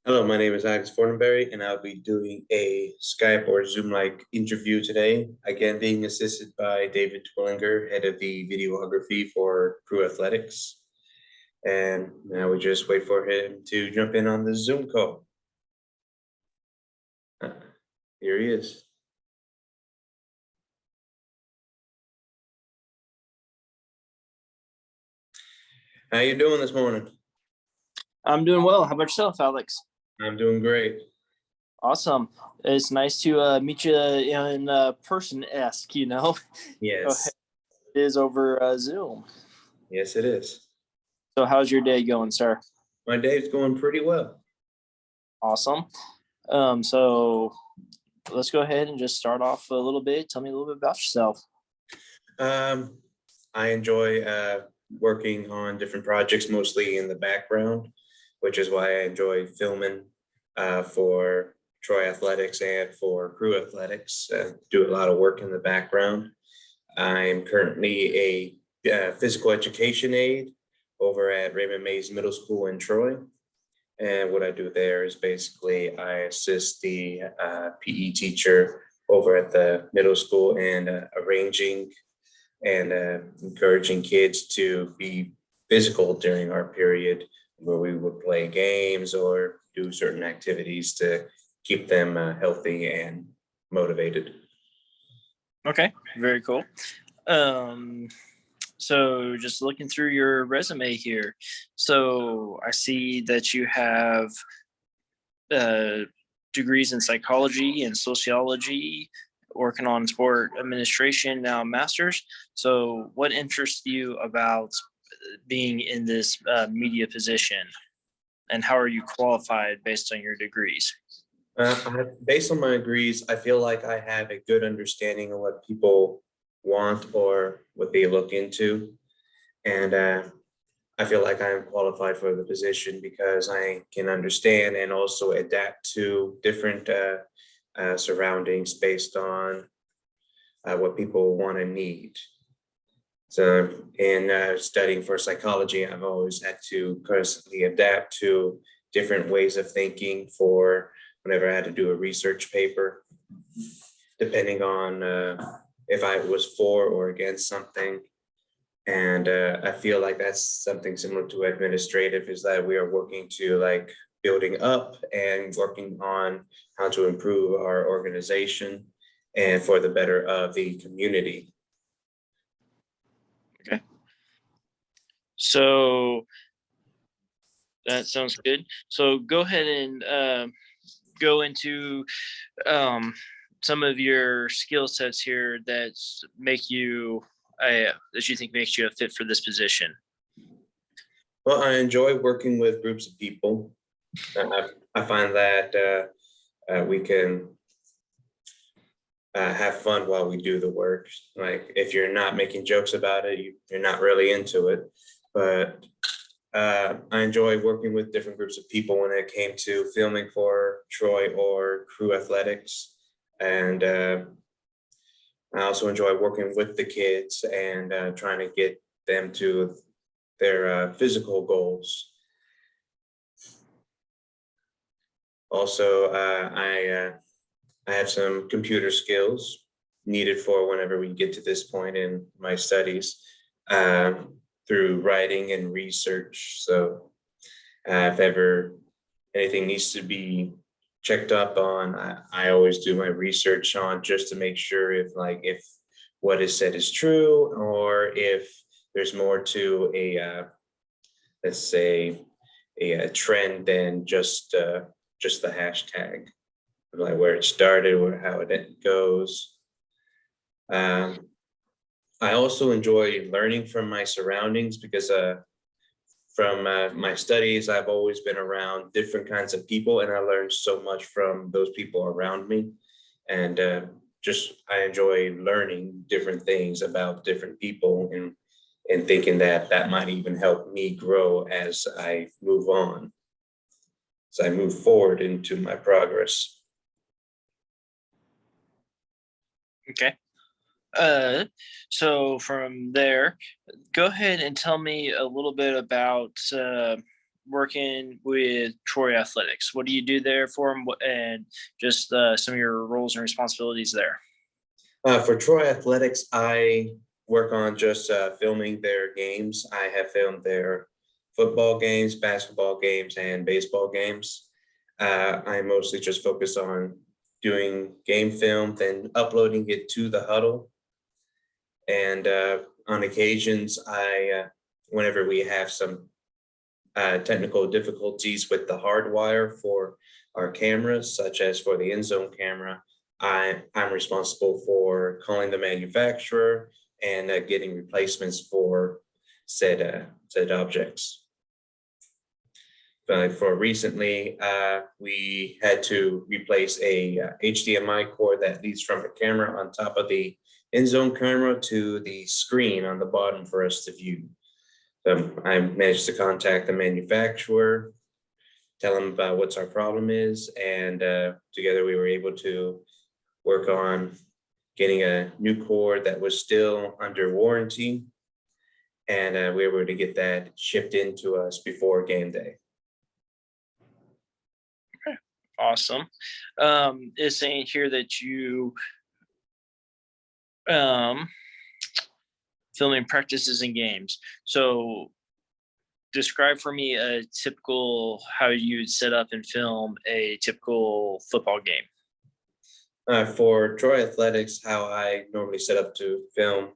Hello, my name is Alex Fortenberry, and I'll be doing a Skype or Zoom-like interview today. Again, being assisted by David Twillinger, head of the videography for Crew Athletics. And now we just wait for him to jump in on the Zoom call. Uh, Here he is. How you doing this morning? I'm doing well. How about yourself, Alex? I'm doing great. Awesome. It's nice to meet you in person-esque, Yes, it is over Zoom. yes, it is. So how's your day going, sir? My day's going pretty well. Awesome. So let's go ahead and just start off a little bit. Tell me a little bit about yourself. Um, I enjoy working on different projects, mostly in the background, which is why I enjoy filming for Troy Athletics and for Crew Athletics. Do a lot of work in the background. I'm currently a physical education aide over at Raymond Mays Middle School in Troy. And what I do there is basically I assist the PE teacher over at the middle school and arranging and encouraging kids to be physical during our period where we would play games or do certain activities to keep them healthy and motivated. Okay, very cool. Um, so just looking through your resume here. So I see that you have uh, degrees in psychology and sociology, working on sport administration, now masters. So, what interests you about being in this media position, and how are you qualified based on your degrees? Based on my degrees, I feel like I have a good understanding of what people want or what they look into. And I feel like I am qualified for the position because I can understand and also adapt to different surroundings based on what people want and need. So, in studying for psychology, I've always had to constantly adapt to different ways of thinking for whenever I had to do a research paper, depending on if I was for or against something. And I feel like that's something similar to administrative is that we are working to like building up and working on how to improve our organization and for the better of the community. Okay. So that sounds good. So go ahead and go into um, some of your skill sets here that you think makes you a fit for this position. Well, I enjoy working with groups of people. I find that we can have fun while we do the work. Like if you're not making jokes about it, you're not really into it. But I enjoy working with different groups of people when it came to filming for Troy or Crew Athletics. And I also enjoy working with the kids and trying to get them to their physical goals. Also, I have some computer skills needed for whenever we get to this point in my studies through writing and research. So if ever anything needs to be checked up on, I always do my research on just to make sure if what is said is true or if there's more to a let's say a trend than just the hashtag, like where it started or how it goes. Um, I also enjoy learning from my surroundings because from my studies, I've always been around different kinds of people, and I learned so much from those people around me. And just I enjoy learning different things about different people and thinking that that might even help me grow as I move on, as I move forward into my progress. Okay. Uh, so from there, go ahead and tell me a little bit about working with Troy Athletics? What do you do there for them, and just some of your roles and responsibilities there? For Troy Athletics, I work on just filming their games. I have filmed their football games, basketball games, and baseball games. I mostly just focus on doing game film, then uploading it to the huddle. And on occasions, whenever we have some technical difficulties with the hardwire for our cameras, such as for the end zone camera, I'm responsible for calling the manufacturer and getting replacements for said objects. For recently, we had to replace a HDMI cord that leads from the camera on top of the end zone camera to the screen on the bottom for us to view. I managed to contact the manufacturer, tell them about what's our problem is, and together we were able to work on getting a new cord that was still under warranty, and we were able to get that shipped in to us before game day. Awesome. It's saying here that you um, filming practices and games. So describe for me a typical how you'd set up and film a typical football game. For Troy Athletics, how I normally set up to film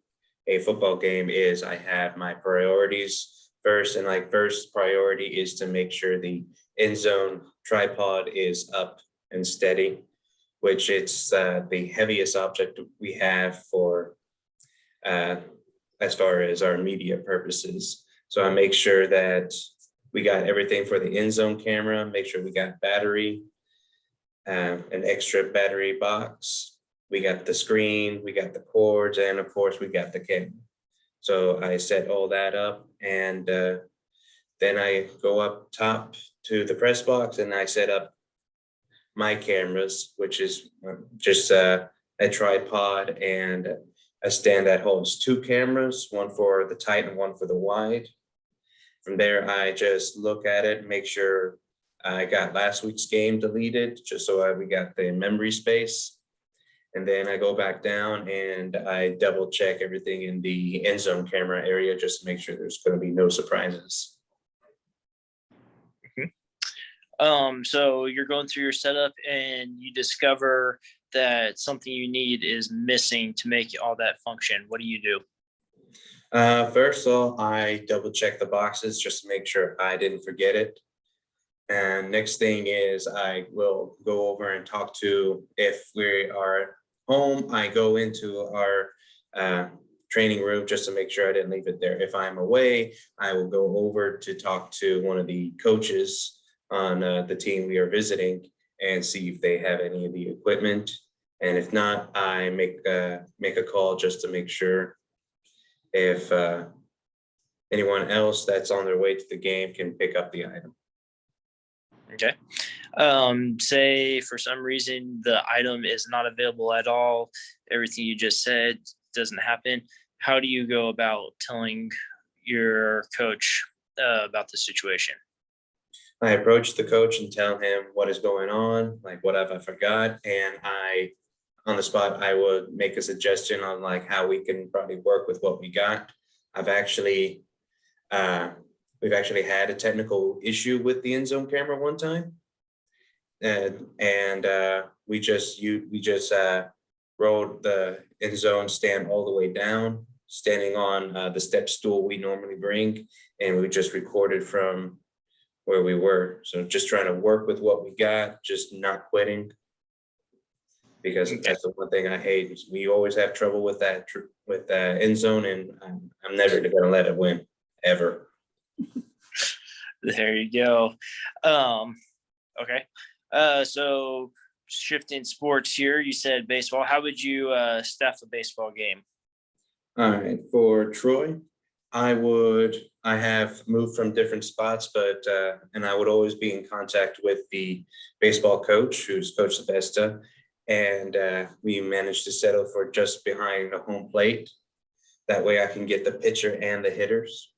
a football game is I have my priorities first, and like first priority is to make sure the end zone tripod is up and steady, which it's the heaviest object we have for as far as our media purposes. So I make sure that we got everything for the end zone camera, make sure we got battery, an extra battery box. We got the screen, we got the cords, and of course we got the camera. So I set all that up, and then I go up top to the press box and I set up my cameras, which is just a tripod and a stand that holds two cameras, one for the tight and one for the wide. From there, I just look at it, make sure I got last week's game deleted, just so we got the memory space. And then I go back down and I double check everything in the end zone camera area just to make sure there's going to be no surprises. So you're going through your setup and you discover that something you need is missing to make all that function. What do you do? First of all, I double check the boxes just to make sure I didn't forget it. And next thing is I will go over and talk to, if we are home, I go into our training room just to make sure I didn't leave it there. If I'm away, I will go over to talk to one of the coaches on the team we are visiting and see if they have any of the equipment. And if not, I make a call just to make sure if anyone else that's on their way to the game can pick up the item. Okay. Say for some reason the item is not available at all, everything you just said doesn't happen. How do you go about telling your coach about the situation? I approach the coach and tell him what is going on, like what have I forgot, and on the spot, I would make a suggestion on like how we can probably work with what we got. We've actually had a technical issue with the end zone camera one time, and we just rolled the end zone stand all the way down, standing on the step stool we normally bring, and we just recorded from where we were. So just trying to work with what we got, just not quitting. Because that's the one thing I hate is we always have trouble with that end zone, and I'm never going to let it win ever. There you go. Okay. So shifting sports here, you said baseball. How would you staff a baseball game? All right, for Troy, I have moved from different spots, and I would always be in contact with the baseball coach, who's Coach Sebesta. And we managed to settle for just behind the home plate. That way I can get the pitcher and the hitters.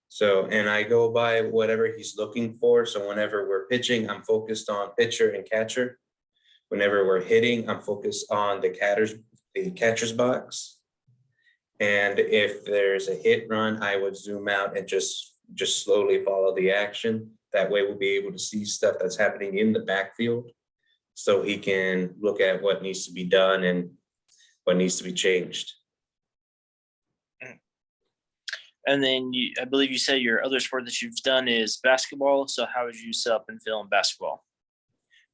So, and I go by whatever he's looking for. So whenever we're pitching, I'm focused on pitcher and catcher. Whenever we're hitting, I'm focused on the catcher's box. And if there's a hit run, I would zoom out and just slowly follow the action. That way we'll be able to see stuff that's happening in the backfield. So he can look at what needs to be done and what needs to be changed. And then I believe you said your other sport that you've done is basketball. So how would you set up and film basketball?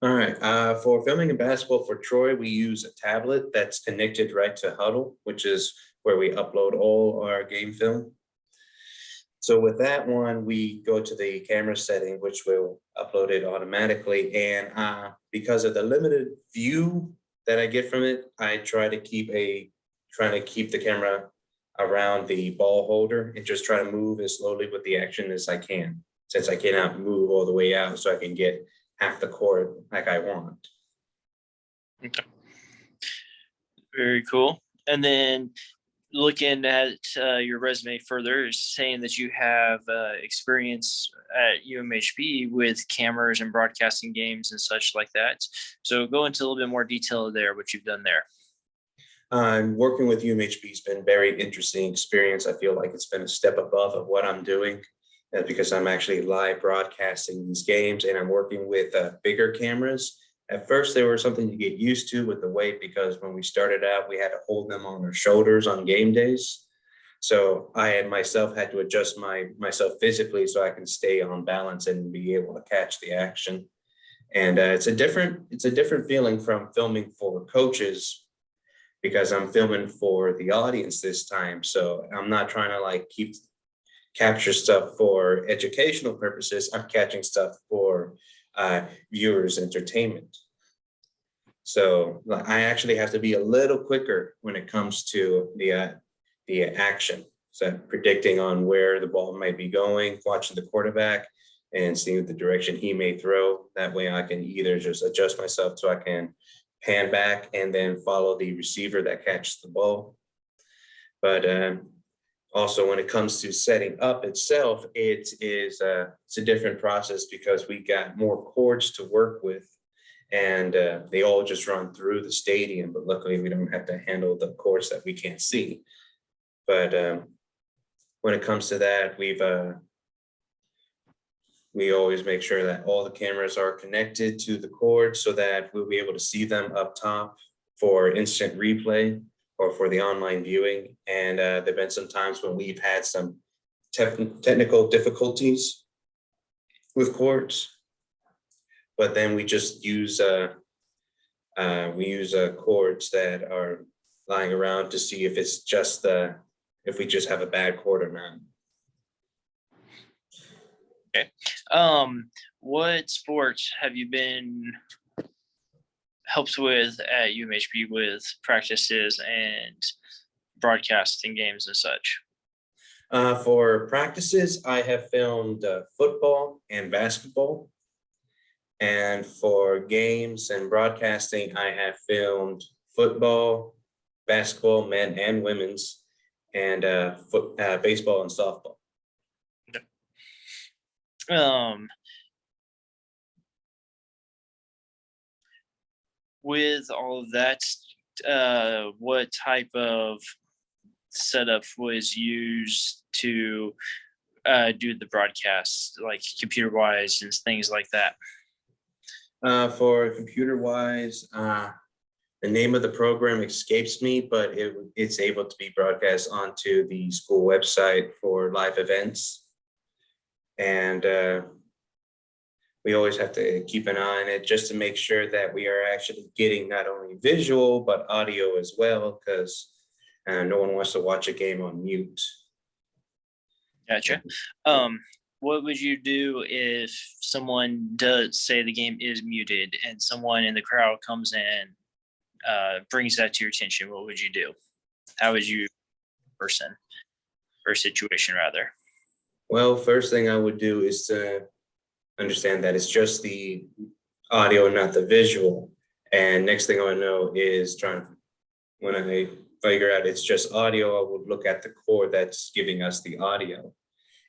All right. For filming in basketball for Troy, we use a tablet that's connected right to Huddle, which is where we upload all our game film. So with that one, we go to the camera setting, which will upload it automatically. And because of the limited view that I get from it, I try to keep the camera around the ball holder and just try to move as slowly with the action as I can, since I cannot move all the way out, so I can get half the court like I want. Okay. Very cool. And then looking at your resume further, saying that you have experience at UMHB with cameras and broadcasting games and such like that. So go into a little bit more detail there, what you've done there. Working with UMHB has been very interesting experience. I feel like it's been a step above of what I'm doing because I'm actually live broadcasting these games, and I'm working with bigger cameras. At first, they were something to get used to with the weight, because when we started out, we had to hold them on our shoulders on game days. So I had to adjust myself physically so I can stay on balance and be able to catch the action. And it's a different feeling from filming for coaches, because I'm filming for the audience this time. So I'm not trying to capture stuff for educational purposes. I'm catching stuff for viewers' entertainment. So I actually have to be a little quicker when it comes to the action. So predicting on where the ball might be going, watching the quarterback and seeing the direction he may throw. That way I can either just adjust myself so I can pan back and then follow the receiver that catches the ball. But also, when it comes to setting up itself, it's a different process, because we got more cords to work with, and they all just run through the stadium. But luckily, we don't have to handle the cords that we can't see. But when it comes to that, we always make sure that all the cameras are connected to the cord so that we'll be able to see them up top for instant replay or for the online viewing. And there've been some times when we've had some technical difficulties with cords, but then we just use cords that are lying around to see if it's just if we just have a bad cord or not. Okay. What sports have you been helped with at UMHB with practices and broadcasting games and such? For practices, I have filmed football and basketball. And for games and broadcasting, I have filmed football, basketball, men and women's, and baseball and softball. With all of that, what type of setup was used to do the broadcast, like computer wise and things like that? For computer wise, the name of the program escapes me, but it's able to be broadcast onto the school website for live events. And we always have to keep an eye on it just to make sure that we are actually getting not only visual, but audio as well, because no one wants to watch a game on mute. Gotcha. What would you do if someone does say the game is muted and someone in the crowd comes in, brings that to your attention? What would you do? How would you person or situation rather? Well, first thing I would do is to understand that it's just the audio, not the visual. And next thing I know is when I figure out it's just audio, I would look at the cord that's giving us the audio.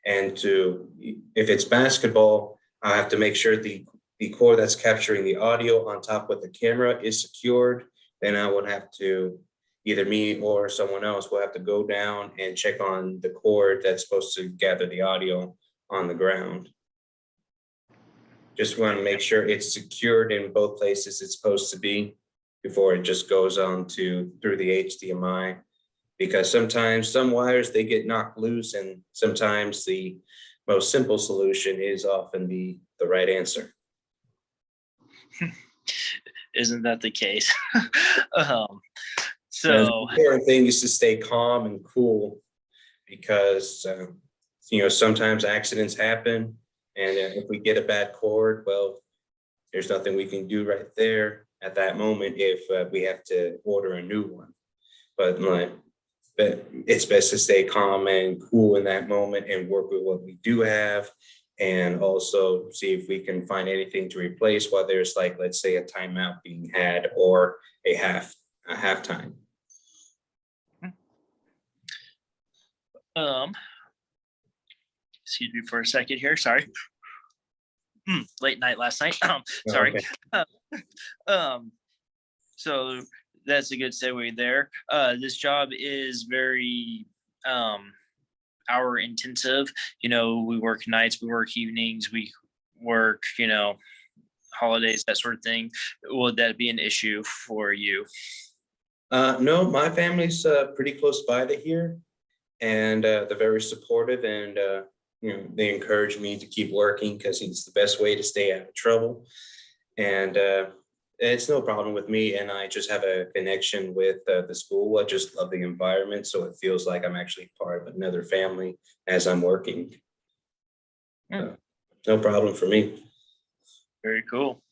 And if it's basketball, I have to make sure the cord that's capturing the audio on top of the camera is secured. Then I would have to, either me or someone else will have to go down and check on the cord that's supposed to gather the audio on the ground. Just want to make sure it's secured in both places it's supposed to be before it just goes on through the HDMI. Because sometimes some wires, they get knocked loose, and sometimes the most simple solution is often the right answer. Isn't that the case? um, The so important thing is to stay calm and cool, because sometimes accidents happen, and if we get a bad cord, well, there's nothing we can do right there at that moment if we have to order a new one. But it's best to stay calm and cool in that moment and work with what we do have, and also see if we can find anything to replace while there's, like, let's say, a timeout being had or a halftime. Excuse me for a second here. Sorry. Late night last night. Sorry. Okay. So that's a good segue there. This job is very hour intensive. We work nights, we work evenings, we work, holidays, that sort of thing. Would that be an issue for you? No, my family's pretty close by to here, and they're very supportive, and they encourage me to keep working because it's the best way to stay out of trouble. And it's no problem with me, and I just have a connection with the school. I just love the environment, so it feels like I'm actually part of another family as I'm working. No problem for me. Very cool.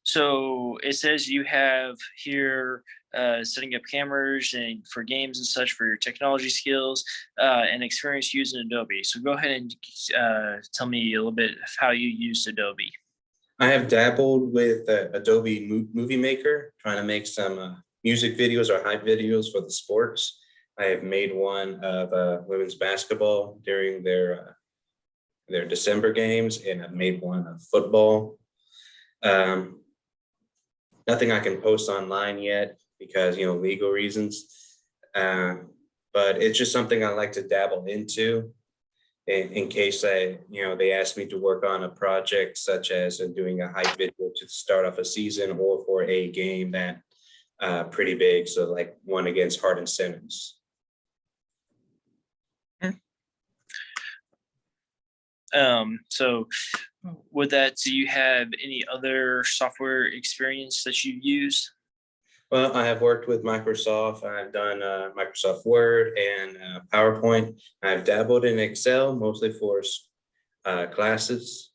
So it says you have here setting up cameras and for games and such for your technology skills and experience using Adobe. So go ahead and tell me a little bit of how you use Adobe. I have dabbled with Adobe Movie Maker, trying to make some music videos or hype videos for the sports. I have made one of women's basketball during their December games, and I've made one of football. Nothing I can post online yet because, legal reasons. But it's just something I like to dabble into in case they ask me to work on a project such as doing a hype video to start off a season or for a game that pretty big. So like one against Hardin Simmons. So with that, do you have any other software experience that you've used? Well, I have worked with Microsoft. I've done Microsoft Word and PowerPoint. I've dabbled in Excel, mostly for classes.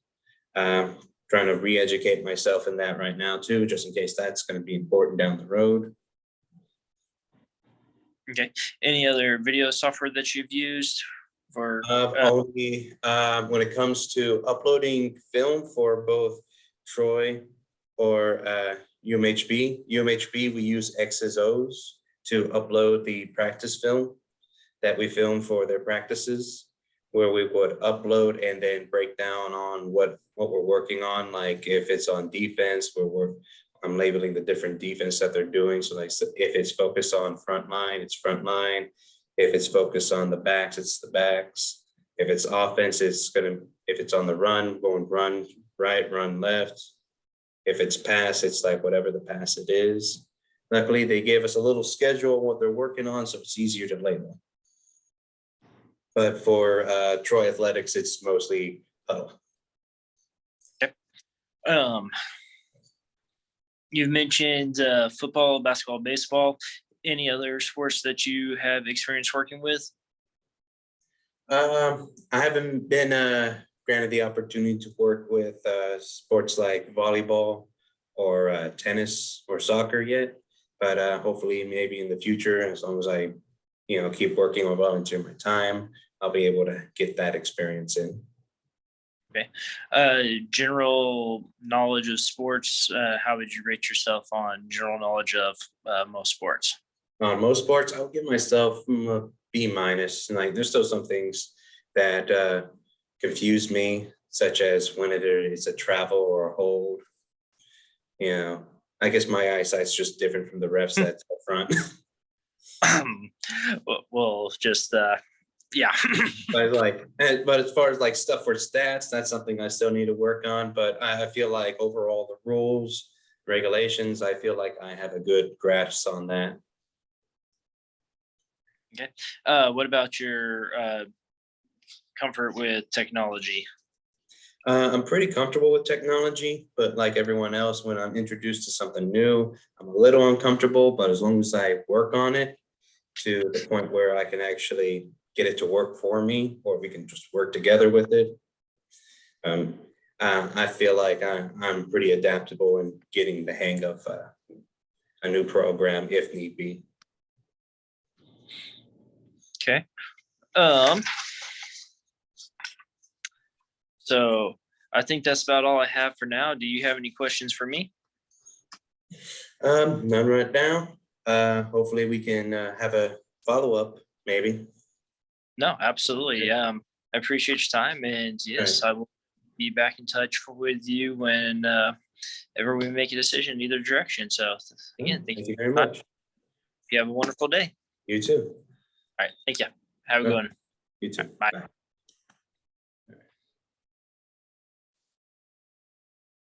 Trying to re-educate myself in that right now too, just in case that's going to be important down the road. Okay. Any other video software that you've used? Only when it comes to uploading film for both Troy or UMHB. UMHB, we use EXSS to upload the practice film that we film for their practices, where we would upload and then break down on what we're working on. Like if it's on defense, I'm labeling the different defense that they're doing. So like if it's focused on front line, it's front line. If it's focused on the backs, it's the backs. If it's offense, if it's on the run, going run right, run left. If it's pass, it's like whatever the pass it is. Luckily, they gave us a little schedule of what they're working on, so it's easier to label. But for Troy Athletics, it's mostly huddle. Yep. You've mentioned football, basketball, baseball. Any other sports that you have experience working with? I haven't been granted the opportunity to work with sports like volleyball or tennis or soccer yet, but hopefully maybe in the future, as long as I keep working or volunteer my time, I'll be able to get that experience in. Okay. General knowledge of sports, how would you rate yourself on general knowledge of most sports? On most sports, I'll give myself a B minus. Like there's still some things that confuse me, such as when it is a travel or a hold. You know, I guess my eyesight's just different from the refs that's up front. Well, just yeah. But as far as like stuff for stats, that's something I still need to work on. But I feel like overall the rules, regulations, I feel like I have a good grasp on that. Okay. What about your comfort with technology? I'm pretty comfortable with technology, but like everyone else, when I'm introduced to something new, I'm a little uncomfortable. But as long as I work on it to the point where I can actually get it to work for me, or we can just work together with it, um, I feel like I'm pretty adaptable in getting the hang of a new program if need be. Okay. Um, so I think that's about all I have for now. Do you have any questions for me? None right now. Hopefully we can have a follow-up, maybe. No, absolutely. I appreciate your time, and All yes, right. I will be back in touch with you when ever we make a decision in either direction. So again, thank you Thank you very for your time. much. You have a wonderful day. You too. All right, thank you. Have a All good right. one. You All too. right, bye. Bye.